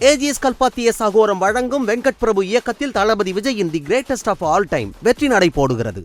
AGS கல்பாத்திய சகோரம் வழங்கும் வெங்கட் பிரபு இயக்கத்தில் தளபதி விஜயின் the greatest of all time வெற்றி நடை போடுகிறது.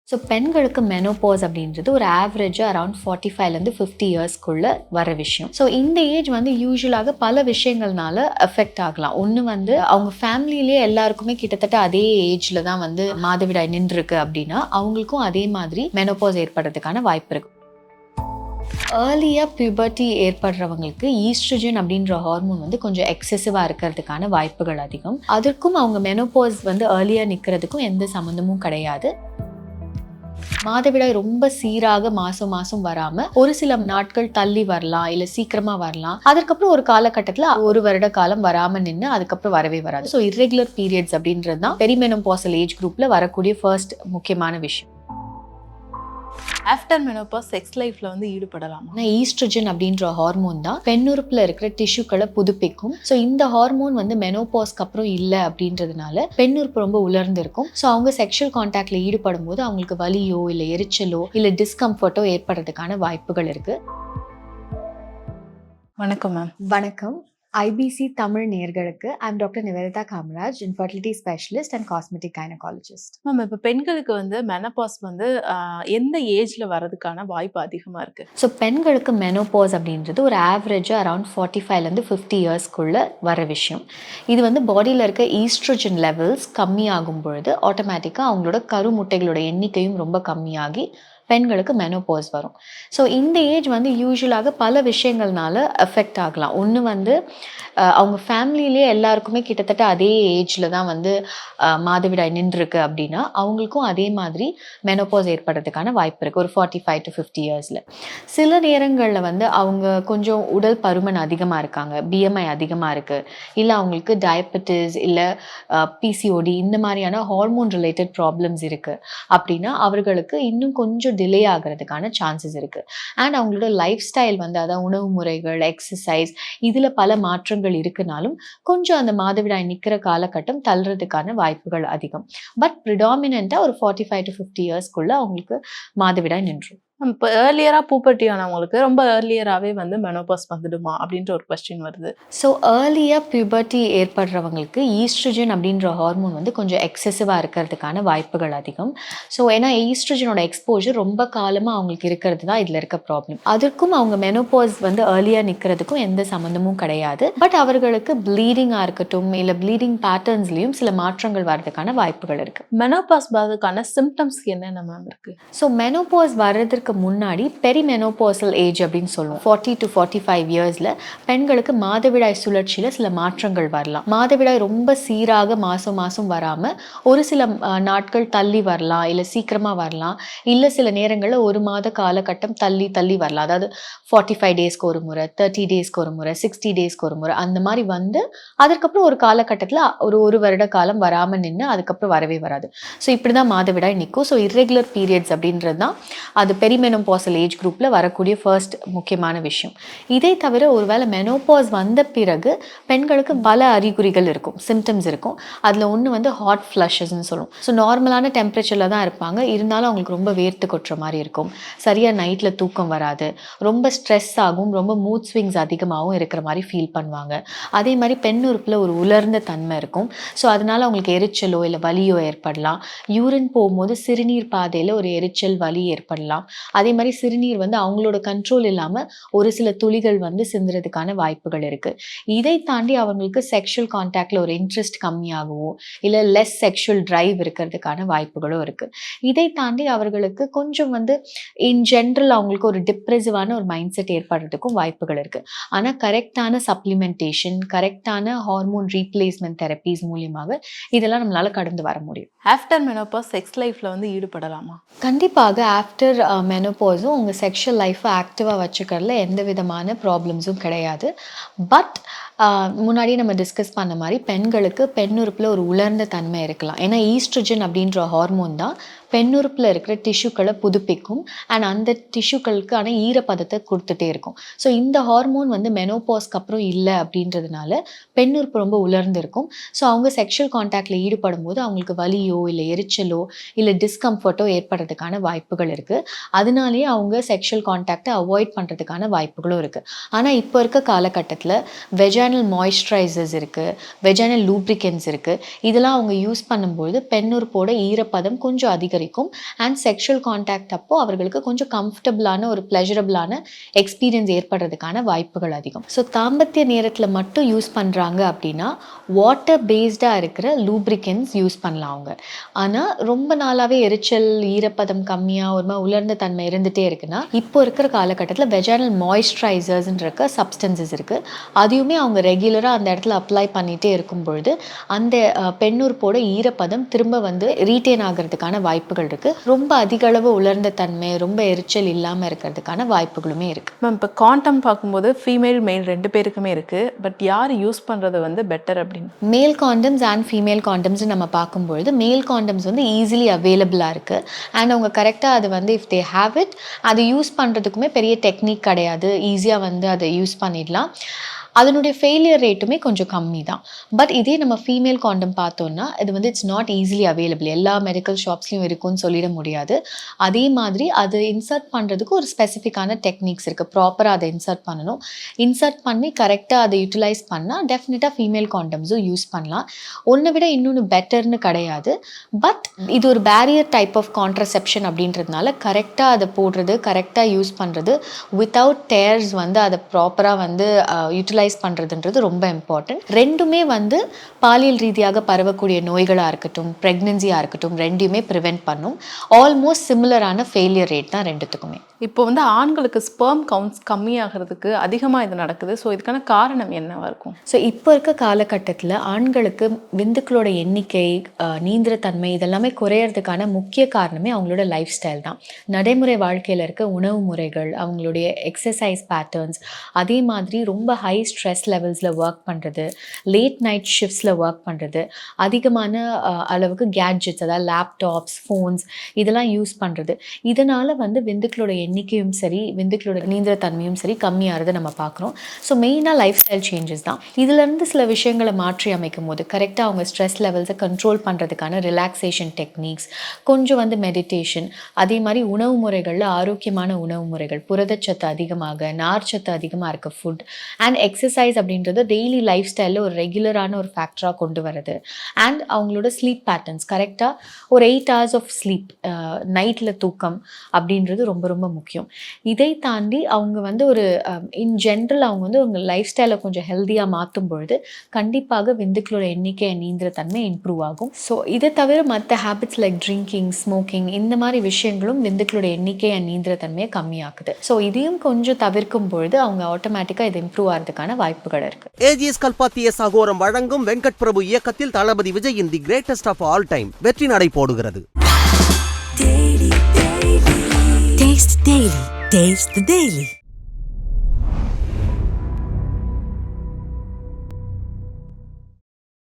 ஸோ பெண்களுக்கு மெனோபாஸ் அப்படின்றது ஒரு ஆவரேஜாக அரௌண்ட் 45லேருந்து 50 இயர்ஸ்க்குள்ளே வர விஷயம். ஸோ இந்த ஏஜ் வந்து யூஸ்வலாக பல விஷயங்கள்னால எஃபெக்ட் ஆகலாம். ஒன்று வந்து அவங்க ஃபேமிலியிலேயே எல்லாருக்குமே கிட்டத்தட்ட அதே ஏஜில் தான் வந்து மாதவிடாய் நின்றுருக்கு அப்படின்னா அவங்களுக்கும் அதே மாதிரி மெனோபாஸ் ஏற்படுறதுக்கான வாய்ப்பு இருக்குது. ஏர்லியாக பியூபர்ட்டி ஏற்படுறவங்களுக்கு ஈஸ்ட்ரஜன் அப்படின்ற ஹார்மோன் வந்து கொஞ்சம் எக்ஸசிவாக இருக்கிறதுக்கான வாய்ப்புகள் அதிகம். அதற்கும் அவங்க மெனோபாஸ் வந்து ஏர்லியாக நிற்கிறதுக்கும் எந்த சம்மந்தமும் கிடையாது. மாதவிடாய் ரொம்ப சீராக மாசம் வராம ஒரு சில நாட்கள் தள்ளி வரலாம், இல்ல சீக்கிரமா வரலாம். அதுக்கப்புறம் ஒரு காலகட்டத்துல ஒரு வருட காலம் வராம நின்று அதுக்கப்புறம் வரவே வராது. ஸோ இர்ரெகுலர் பீரியட்ஸ் அப்படின்றது தான் பெரிமெனோபாசல் ஏஜ் குரூப்ல வரக்கூடிய ஃபர்ஸ்ட் முக்கியமான விஷயம். ஆஃப்டர் மெனோபாஸ் செக்ஸ் லைஃப்ல வந்து ஈடுபடலாமா? ஈஸ்ட்ரஜன் அப்படின்ற ஹார்மோன் தான் பெண்ணுறுப்புல இருக்கிற டிஷ்யூக்களை புதுப்பிக்கும். ஸோ இந்த ஹார்மோன் வந்து மெனோபாஸ்க்கு அப்புறம் இல்லை அப்படின்றதுனால பெண்ணுறுப்பு ரொம்ப உலர்ந்து இருக்கும். ஸோ அவங்க செக்ஷுவல் கான்டாக்ட்ல ஈடுபடும் போது அவங்களுக்கு வலியோ இல்லை எரிச்சலோ இல்லை டிஸ்கம்ஃபர்ட்டோ ஏற்படுறதுக்கான வாய்ப்புகள் இருக்கு. வணக்கம் மேம். வணக்கம். ஐபிசி தமிழ் நேயர்களுக்கு I'm doctor Nivedita Kamaraj, infertility specialist and cosmetic gynaecologist. Ma'am, இப்போ பெண்களுக்கு வந்து மெனோபாஸ் வந்து எந்த ஏஜ்ல வரதுக்கான வாய்ப்பு அதிகமாக இருக்கு? ஸோ பெண்களுக்கு மெனோபாஸ் அப்படின்றது ஒரு ஆவரேஜாக அரௌண்ட் 45லேருந்து 50 இயர்ஸ்க்குள்ளே வர விஷயம். இது வந்து பாடியில் இருக்க ஈஸ்ட்ரோஜன் லெவல்ஸ் கம்மியாகும் பொழுது ஆட்டோமேட்டிக்காக அவங்களோட கருமுட்டைகளோட எண்ணிக்கையும் ரொம்ப கம்மியாகி பெண்களுக்கு மெனோபாஸ் வரும். ஸோ இந்த ஏஜ் வந்து யூஸ்வலாக பல விஷயங்கள்னால எஃபெக்ட் ஆகலாம். ஒன்று வந்து அவங்க ஃபேமிலியிலேயே எல்லாருக்குமே கிட்டத்தட்ட அதே ஏஜில் தான் வந்து மாதவிடாய் நின்றுருக்கு அப்படின்னா அவங்களுக்கும் அதே மாதிரி மெனோபாஸ் ஏற்படுறதுக்கான வாய்ப்பு இருக்குது ஒரு 45 to 50 இயர்ஸில். சில நேரங்களில் வந்து அவங்க கொஞ்சம் உடல் பருமன் அதிகமாக இருக்காங்க, பிஎம்ஐ அதிகமாக இருக்குது, இல்லை அவங்களுக்கு டயபெட்டிஸ் இல்லை பிசிஓடி இந்த மாதிரியான ஹார்மோன் ரிலேட்டட் ப்ராப்ளம்ஸ் இருக்குது அப்படின்னா அவர்களுக்கு இன்னும் கொஞ்சம் டிலே ஆகிறதுக்கான சான்சஸ் இருக்குது. அண்ட் அவங்களோட லைஃப் ஸ்டைல் வந்து அதாவது உணவு முறைகள், எக்ஸசைஸ் இதில் பல மாற்றங்கள் இருக்குனாலும் கொஞ்சம் அந்த மாதவிடாய் நிற்கிற காலகட்டம் தள்ளுறதுக்கான வாய்ப்புகள் அதிகம். பட் ப்ரிடாமினண்ட்டாக ஒரு 45 to 50 இயர்ஸ்க்குள்ளே அவங்களுக்கு மாதவிடாய் நின்றும். இப்போ ஏர்லியராக பூப்பர்ட்டி ஆனவங்களுக்கு ரொம்ப ஏர்லியராகவே வந்து மெனோபாஸ் வந்துடுமா அப்படின்ற ஒரு கொஸ்டின் வருது. ஸோ ஏர்லியாக பியூபர்ட்டி ஏற்படுறவங்களுக்கு ஈஸ்ட்ரஜன் அப்படின்ற ஹார்மோன் வந்து கொஞ்சம் எக்ஸசிவாக இருக்கிறதுக்கான வாய்ப்புகள் அதிகம். ஸோ ஏன்னா ஈஸ்ட்ரஜனோட எக்ஸ்போஜர் ரொம்ப காலமாக அவங்களுக்கு இருக்கிறது தான் இதில் இருக்க ப்ராப்ளம். அதற்கும் அவங்க மெனோபாஸ் வந்து ஏர்லியாக நிற்கிறதுக்கும் எந்த சம்மந்தமும் கிடையாது. பட் அவர்களுக்கு ப்ளீடிங்காக இருக்கட்டும் இல்லை ப்ளீடிங் பேட்டர்ன்ஸ்லேயும் சில மாற்றங்கள் வர்றதுக்கான வாய்ப்புகள் இருக்குது. மெனோபாஸ் வரதுக்கான சிம்டம்ஸ் என்னென்ன மேம் இருக்குது? ஸோ மெனோபாஸ் வர்றதுக்கு முன்னாடி பெரிமெனோபாசல் ஏஜ் அப்படின்னு சொல்லுவோம். 40 to 45 இயர்ஸ்ல பெண்களுக்கு மாதவிடாய் சுழற்சியில சில மாற்றங்கள் வரலாம். மாதவிடாய் ரொம்ப சீராக மாசம் வராம ஒரு சில நாட்கள் தள்ளி வரலாம், இல்ல சீக்கிரமா வரலாம், இல்ல சில நேரங்கள்ல ஒரு மாத காலகட்டம் தள்ளி வரலாம். அதாவது 45 டேஸ்க்கு ஒரு முறை, 30 டேஸ்க்கு ஒரு முறை, 60 டேஸ்க்கு ஒரு முறை அந்த மாதிரி வந்து அதுக்கப்புறம் ஒரு காலகட்டத்தில் ஒரு வருட காலம் வராமல் நின்று அதுக்கப்புறம் வரவே வராது. ஸோ இப்படி தான் மாதவிடாய் நிற்கும். ஸோ இர்ரெகுலர் பீரியட்ஸ் அப்படின்றது தான் அது பெரிமெனோபாசல் ஏஜ் குரூப்ல வரக்கூடிய ஃபர்ஸ்ட் முக்கியமான விஷயம். இதை தவிர ஒருவேளை மெனோபாஸ் வந்த பிறகு பெண்களுக்கு பல அறிகுறிகள் இருக்கும், சிம்டம்ஸ் இருக்கும். அதில் ஒன்று வந்து ஹாட் ஃப்ளஷஸ்ன்னு சொல்லுவோம். ஸோ நார்மலான டெம்பரேச்சரில் தான் இருப்பாங்க, இருந்தாலும் அவங்களுக்கு ரொம்ப வேர்த்து கொட்டுற மாதிரி இருக்கும், சரியாக நைட்டில் தூக்கம் வராது, ரொம்ப ஸ்ட்ரெஸ் ஆகும், ரொம்ப மூட் ஸ்விங்ஸ் அதிகமாகவும் இருக்கிற மாதிரி ஃபீல் பண்ணுவாங்க. அதே மாதிரி பெண் உறுப்பில் ஒரு உலர்ந்த தன்மை இருக்கும். ஸோ அதனால அவங்களுக்கு எரிச்சலோ இல்லை வலியோ ஏற்படலாம். யூரின் போகும்போது சிறுநீர் பாதையில் ஒரு எரிச்சல் வலி ஏற்படலாம். அதே மாதிரி சிறுநீர் வந்து அவங்களோட கண்ட்ரோல் இல்லாமல் ஒரு சில துளிகள் வந்து சிந்துறதுக்கான வாய்ப்புகள் இருக்குது. இதை தாண்டி அவங்களுக்கு செக்ஷுவல் கான்டாக்டில் ஒரு இன்ட்ரெஸ்ட் கம்மியாகவோ இல்லை லெஸ் செக்ஷுவல் டிரைவ் இருக்கிறதுக்கான வாய்ப்புகளும் இருக்குது. இதை தாண்டி அவர்களுக்கு கொஞ்சம் வந்து இன் ஜென்ரல் அவங்களுக்கு ஒரு டிப்ரெசிவான ஒரு மைண்ட் செட் ஏற்படுறதுக்கும் வாய்ப்புகள் இருக்குது. ஆனால் கரெக்டான சப்ளிமெண்டேஷன், கரெக்டான ஹார்மோன் ரீப்ளேஸ்மெண்ட் தெரப்பீஸ் மூலியமாக இதெல்லாம் நம்மளால கடந்து வர முடியும். ஆஃப்டர் மெனோபாஸ் செக்ஸ் லைஃப்ல வந்து ஈடுபடலாமா? கண்டிப்பாக ஆஃப்டர் மெனோபாஸும் உங்கள் செக்ஷுவல் லைஃப்பை ஆக்டிவாக வச்சுக்கிறதுல எந்த விதமான ப்ராப்ளம்ஸும் கிடையாது. பட் முன்னாடியே நம்ம டிஸ்கஸ் பண்ண மாதிரி பெண்களுக்கு பெண்ணுறுப்பில் ஒரு உலர்ந்த தன்மை இருக்கலாம். ஏன்னா ஈஸ்ட்ரஜன் அப்படின்ற ஹார்மோன் தான் பெண்ணுறுப்பில் இருக்கிற டிஷ்யூக்களை புதுப்பிக்கும் அண்ட் அந்த டிஷ்யூக்களுக்கான ஈரப்பதத்தை கொடுத்துட்டே இருக்கும். ஸோ இந்த ஹார்மோன் வந்து மெனோபாஸ்க்கு அப்புறம் இல்லை அப்படின்றதுனால பெண்ணுறுப்பு ரொம்ப உலர்ந்திருக்கும். ஸோ அவங்க செக்ஷுவல் கான்டாக்டில் ஈடுபடும் போது அவங்களுக்கு வலியோ இல்லை எரிச்சலோ இல்லை டிஸ்கம்ஃபர்ட்டோ ஏற்படுறதுக்கான வாய்ப்புகள் இருக்குது. அதனாலேயே அவங்க செக்ஷுவல் கான்டாக்டை அவாய்ட் பண்ணுறதுக்கான வாய்ப்புகளும் இருக்குது. ஆனால் இப்போ இருக்க காலகட்டத்தில் வெஜைனல் மாய்ஸ்சரைசர்ஸ் இருக்குது, வெஜைனல் லூப்ரிகன்ஸ் இருக்குது. இதெல்லாம் அவங்க யூஸ் பண்ணும்போது பெண்ணுறுப்போட ஈரப்பதம் கொஞ்சம் அதிகரிக்கும் அண்ட் செக்ஷுவல் கான்டாக்ட் அப்போ அவர்களுக்கு கொஞ்சம் கம்ஃபர்டபுளான ஒரு ப்ளஷரபிளான எக்ஸ்பீரியன்ஸ் ஏற்படுறதுக்கான வாய்ப்புகள் அதிகம். ஸோ தாம்பத்திய நேரத்தில் மட்டும் யூஸ் பண்ணுறாங்க அப்படின்னா வாட்டர் பேஸ்டாக இருக்கிற லூப்ரிகன்ஸ் யூஸ் பண்ணலாம் அவங்க. ஆனால் ரொம்ப நாளாகவே எரிச்சல், ஈரப்பதம் கம்மியாக ஒரு மாதிரி உலர்ந்த தன்மை இருந்துகிட்டே இருக்குன்னா இப்போ இருக்கிற காலகட்டத்தில் வெஜைனல் மாய்ஸ்சரைசர்ஸ்ன்ற சப்ஸ்டன்சஸ் இருக்குது. அதையுமே அவங்க ரெகுலராக அந்த இடத்துல அப்ளை பண்ணிகிட்டே இருக்கும் பொழுது அந்த பெண்ணுறுப்போட ஈரப்பதம் திரும்ப வந்து ரீட்டைன் ஆகிறதுக்கான வாய்ப்புகள் இருக்குது. ரொம்ப அதிக அளவு உலர்ந்த தன்மை, ரொம்ப எரிச்சல் இல்லாமல் இருக்கிறதுக்கான வாய்ப்புகளுமே இருக்குது. மேம், இப்போ காண்டம் பார்க்கும்போது ஃபீமேல் மேல் 2 பேருக்குமே இருக்குது. பட் யார் யூஸ் பண்ணுறது வந்து பெட்டர் அப்படின்னு? மேல் காண்டம்ஸ் அண்ட் ஃபீமேல் காண்டம்ஸ் நம்ம பார்க்கும்பொழுது மேல் காண்டம்ஸ் வந்து ஈஸிலி அவைலபிளாக இருக்குது அண்ட் அவங்க கரெக்டாக அது வந்து இஃப் தே ஹேவ் இட் அதை யூஸ் பண்ணுறதுக்குமே பெரிய டெக்னிக் கிடையாது. ஈஸியாக வந்து அதை யூஸ் பண்ணிடலாம். அதனுடைய ஃபெயிலியர் ரேட்டுமே கொஞ்சம் கம்மி தான். பட் இதே நம்ம ஃபீமேல் காண்டம் பார்த்தோன்னா இது வந்து இட்ஸ் நாட் ஈஸிலி அவைலபிள். எல்லா மெடிக்கல் ஷாப்ஸ்லையும் இருக்குன்னு சொல்லிட முடியாது. அதே மாதிரி அது இன்சர்ட் பண்ணுறதுக்கு ஒரு ஸ்பெசிஃபிக்கான டெக்னிக்ஸ் இருக்குது. ப்ராப்பராக அதை இன்சர்ட் பண்ணணும். இன்சர்ட் பண்ணி கரெக்டாக அதை யூட்டிலைஸ் பண்ணால் டெஃபினட்டாக ஃபீமேல் காண்டம்ஸும் யூஸ் பண்ணலாம். ஒன்றை விட இன்னொன்று பெட்டர்னு கிடையாது. பட் இது ஒரு பேரியர் டைப் ஆஃப் கான்ட்ரசெப்ஷன் அப்படின்றதுனால கரெக்டாக அதை போடுறது, கரெக்டாக யூஸ் பண்ணுறது வித்தவுட் டேர்ஸ் வந்து அதை ப்ராப்பராக வந்து யூட்டிலைஸ் பண்ணுறதுன்றது ரொம்ப இம்பார்ட்டன்ட். ரெண்டுமே வந்து பாலியல் ரீதியாக பரவக்கூடிய நோய்களாக இருக்கட்டும், ப்ரெக்னென்சியாக இருக்கட்டும், ரெண்டையுமே ப்ரிவென்ட் பண்ணும். ஆல்மோஸ்ட் சிமிலரான ஃபெயிலியர் ரேட் தான் ரெண்டுத்துக்குமே. இப்போ வந்து ஆண்களுக்கு ஸ்பெர்ம் கவுண்ட்ஸ் கம்மியாகிறதுக்கு அதிகமாக இது நடக்குது. ஸோ இதுக்கான காரணம் என்னவா இருக்கும்? ஸோ இப்போ இருக்க காலகட்டத்தில் ஆண்களுக்கு விந்துக்களோட எண்ணிக்கை, நீந்திரத்தன்மை இதெல்லாமே குறையறதுக்கான முக்கிய காரணமே அவங்களோட லைஃப் ஸ்டைல் தான். நடைமுறை வாழ்க்கையில் இருக்க உணவு முறைகள், அவங்களுடைய எக்ஸசைஸ் பேட்டர்ன்ஸ், அதே மாதிரி ரொம்ப ஹை ஸ்ட்ரெஸ் லெவல்ஸில் ஒர்க் பண்ணுறது, லேட் நைட் ஷிஃப்ட்ஸில் ஒர்க் பண்ணுறது, அதிகமான அளவுக்கு கேட்ஜெட்ஸ் அதாவது லேப்டாப்ஸ், ஃபோன்ஸ் இதெல்லாம் யூஸ் பண்ணுறது, இதனால் வந்து விந்துக்களோட எண்ணிக்கையும் சரி விந்துக்களோட நீந்திர தன்மையும் சரி கம்மியாகிறத நம்ம பார்க்குறோம். ஸோ மெயினாக லைஃப் ஸ்டைல் சேஞ்சஸ் தான். இதுலேருந்து சில விஷயங்களை மாற்றி அமைக்கும் போது கரெக்டாக அவங்க ஸ்ட்ரெஸ் லெவல்ஸை கண்ட்ரோல் பண்ணுறதுக்கான ரிலாக்ஸேஷன் டெக்னிக்ஸ், கொஞ்சம் வந்து மெடிடேஷன், அதே மாதிரி உணவு முறைகளில் ஆரோக்கியமான உணவு முறைகள், புரதச்சத்து அதிகமாக, நார்ச்சத்து அதிகமாக இருக்க ஃபுட் அண்ட் எக்ஸசைஸ் அப்படின்றது டெய்லி லைஃப் ஸ்டைலில் ஒரு ரெகுலரான ஒரு ஃபேக்டராக கொண்டு வரது. அண்ட் அவங்களோட ஸ்லீப் பேட்டர்ன்ஸ் கரெக்டாக ஒரு 8 hours ஆஃப் ஸ்லீப், நைட்டில் தூக்கம் அப்படின்றது ரொம்ப ரொம்ப முக்கியம். இதை தாண்டி அவங்க வந்து ஒரு இன் ஜென்ரல் அவங்க வந்து அவங்க லைஃப் ஸ்டைலை கொஞ்சம் ஹெல்த்தியாக மாற்றும் பொழுது கண்டிப்பாக விந்துக்களோட எண்ணிக்கை நீந்திர தன்மை இம்ப்ரூவ் ஆகும். ஸோ இதை தவிர மற்ற ஹேபிட்ஸ் லைக் ட்ரிங்கிங், ஸ்மோக்கிங் இந்த மாதிரி விஷயங்களும் விந்துக்களோட எண்ணிக்கை நீந்திர தன்மையை கம்மியாக்குது. ஸோ இதையும் கொஞ்சம் தவிர்க்கும் பொழுது அவங்க ஆட்டோமேட்டிக்காக இது இம்ப்ரூவ் ஆகிறதுக்கான வாய்ப்புகள் இருக்கு. ஏஜிஎஸ் கல்பாத்திய சகோரம் வழங்கும் வெங்கட் பிரபு இயக்கத்தில் தளபதி விஜயின் the greatest of all time வெற்றி நடை போடுகிறது. Taste the Daily.